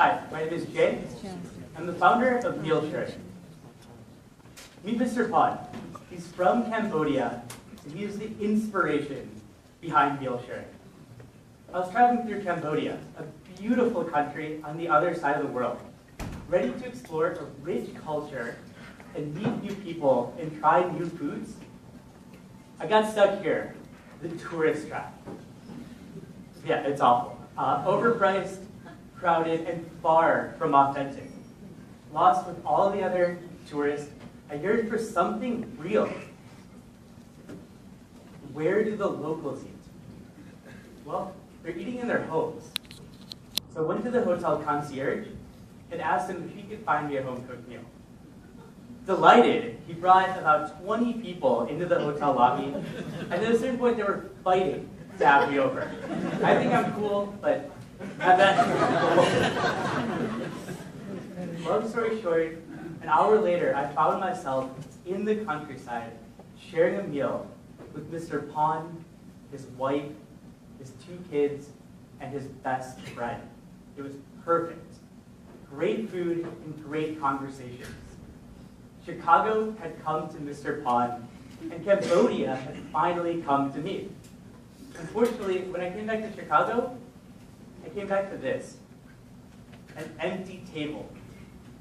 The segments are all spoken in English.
Hi, my name is Jay. I'm the founder of Meal Sharing. Meet Mr. Pon. He's from Cambodia, and he is the inspiration behind Meal Sharing. I was traveling through Cambodia, a beautiful country on the other side of the world, ready to explore a rich culture and meet new people and try new foods. I got stuck here, the tourist trap. Yeah, it's awful. Overpriced, crowded, and far from authentic. Lost with all the other tourists, I yearned for something real. Where do the locals eat? Well, they're eating in their homes. So I went to the hotel concierge and asked him if he could find me a home-cooked meal. Delighted, he brought about 20 people into the hotel lobby, and at a certain point they were fighting to have me over. I think I'm cool, but not that cool. Long story short, an hour later, I found myself in the countryside sharing a meal with Mr. Pon, his wife, his 2 kids, and his best friend. It was perfect. Great food and great conversations. Chicago had come to Mr. Pon, and Cambodia had finally come to me. Unfortunately, when I came back to Chicago, I came back to this, an empty table.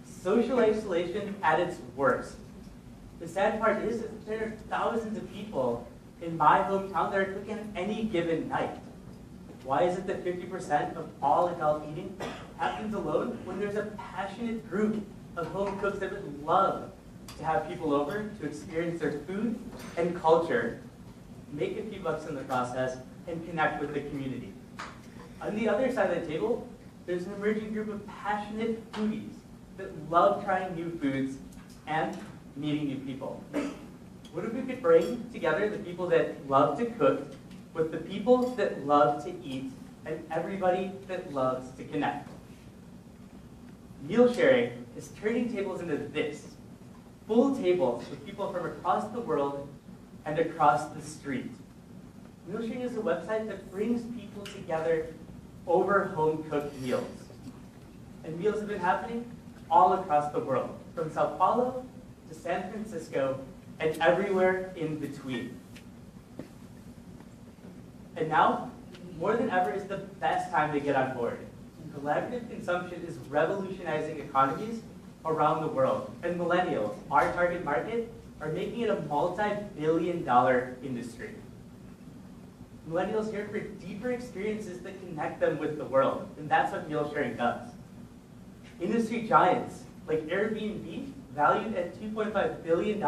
Social isolation at its worst. The sad part is that there are thousands of people in my hometown that are cooking on any given night. Why is it that 50% of all adult eating happens alone when there's a passionate group of home cooks that would love to have people over to experience their food and culture, make a few bucks in the process, and connect with the community? On the other side of the table, there's an emerging group of passionate foodies that love trying new foods and meeting new people. What if we could bring together the people that love to cook with the people that love to eat and everybody that loves to connect? Meal sharing is turning tables into this, full tables with people from across the world and across the street. Meal sharing is a website that brings people together over home-cooked meals. And meals have been happening all across the world, from Sao Paulo to San Francisco and everywhere in between. And now, more than ever, is the best time to get on board. Collaborative consumption is revolutionizing economies around the world, and millennials, our target market, are making it a multi-billion-dollar industry. Millennials yearn for deeper experiences that connect them with the world, and that's what meal sharing does. Industry giants like Airbnb, valued at $2.5 billion,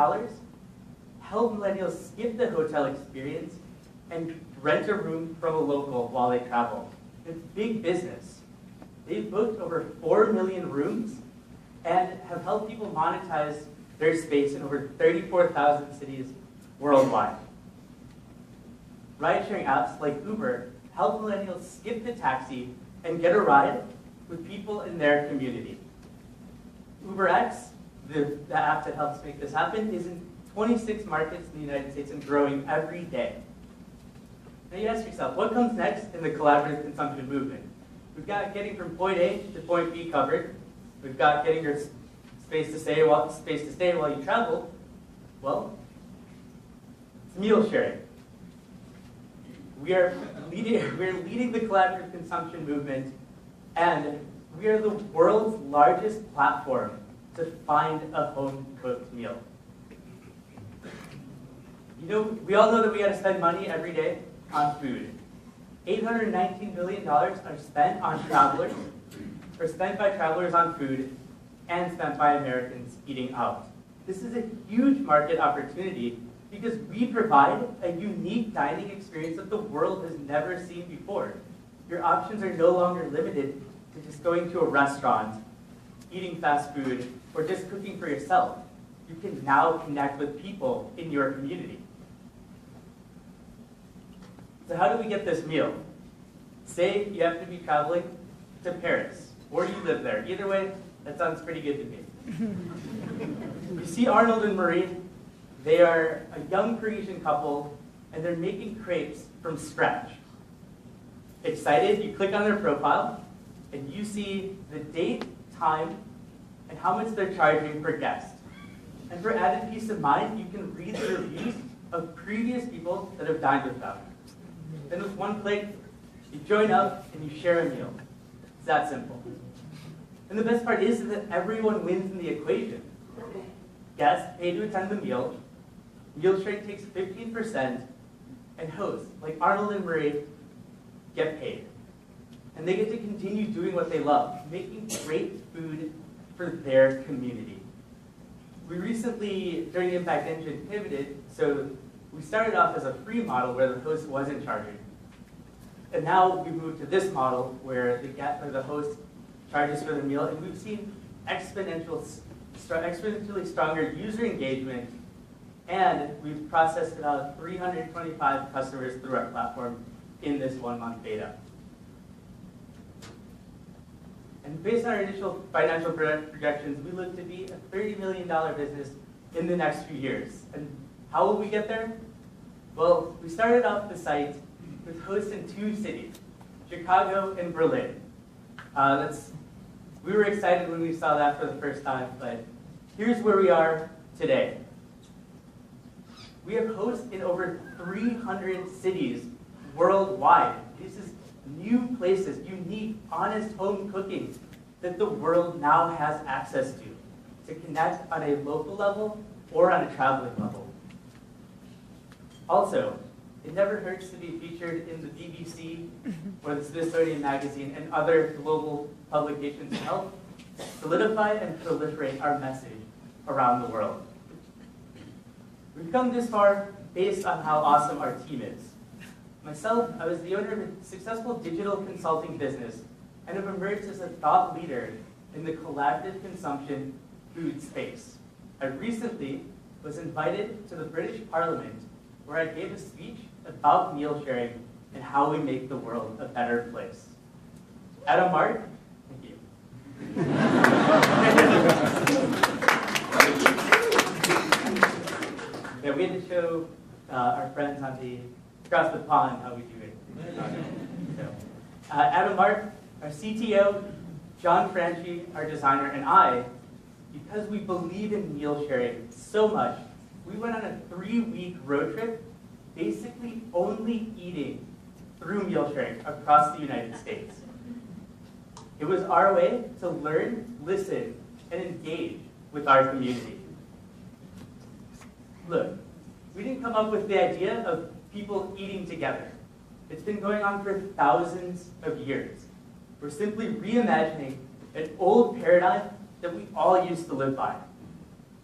help millennials skip the hotel experience and rent a room from a local while they travel. It's big business. They've booked over 4 million rooms and have helped people monetize their space in over 34,000 cities worldwide. Ride-sharing apps like Uber help millennials skip the taxi and get a ride with people in their community. UberX, the app that helps make this happen, is in 26 markets in the United States and growing every day. Now you ask yourself, what comes next in the collaborative consumption movement? We've got getting from point A to point B covered. We've got getting your space to stay while you travel. Well, it's meal sharing. We're leading the collaborative consumption movement, and we are the world's largest platform to find a home-cooked meal. You know, we all know that we got to spend money every day on food. $819 billion are spent on travelers, or spent by travelers on food, and spent by Americans eating out. This is a huge market opportunity because we provide a unique dining experience that the world has never seen before. Your options are no longer limited to just going to a restaurant, eating fast food, or just cooking for yourself. You can now connect with people in your community. So how do we get this meal? Say you have to be traveling to Paris, or you live there. Either way, that sounds pretty good to me. You see Arnold and Marie. They are a young Parisian couple, and they're making crepes from scratch. Excited, you click on their profile, and you see the date, time, and how much they're charging per guest. And for added peace of mind, you can read the reviews of previous people that have dined with them. Then with one plate, you join up and you share a meal. It's that simple. And the best part is that everyone wins in the equation. Guests pay to attend the meal, meal sharing takes 15%, and hosts, like Arnold and Marie, get paid. And they get to continue doing what they love, making great food for their community. We recently, during the Impact Engine, pivoted, so we started off as a free model where the host wasn't charging. And now we moved to this model where the host charges for the meal, and we've seen exponentially stronger user engagement, and we've processed about 325 customers through our platform in this 1-month beta. And based on our initial financial projections, we look to be a $30 million business in the next few years. And how will we get there? Well, we started off the site with hosts in 2 cities, Chicago and Berlin. We were excited when we saw that for the first time, but here's where we are today. We have hosts in over 300 cities worldwide. This is new places, unique, honest home cooking that the world now has access to connect on a local level or on a traveling level. Also, it never hurts to be featured in the BBC or the Smithsonian Magazine and other global publications to help solidify and proliferate our message around the world. We've come this far based on how awesome our team is. Myself, I was the owner of a successful digital consulting business and have emerged as a thought leader in the collaborative consumption food space. I recently was invited to the British Parliament where I gave a speech about meal sharing and how we make the world a better place. Adam Mark, thank you. Yeah, we had to show our friends across the pond how we do it. Adam Mark, our CTO, John Franchi, our designer, and I, because we believe in meal sharing so much, we went on a 3-week road trip, basically only eating through meal sharing across the United States. It was our way to learn, listen, and engage with our community. Look, we didn't come up with the idea of people eating together. It's been going on for thousands of years. We're simply reimagining an old paradigm that we all used to live by.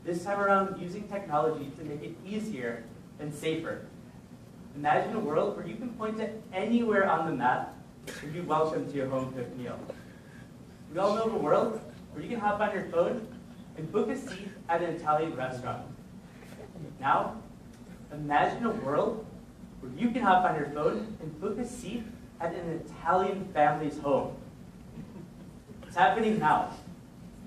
This time around, using technology to make it easier and safer. Imagine a world where you can point to anywhere on the map and be welcome to your home-cooked meal. We all know of a world where you can hop on your phone and book a seat at an Italian restaurant. Now, imagine a world where you can hop on your phone and book a seat at an Italian family's home. It's happening now.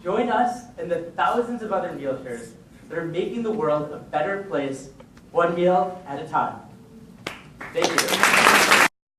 Join us and the thousands of other meal sharers that are making the world a better place, one meal at a time. Thank you.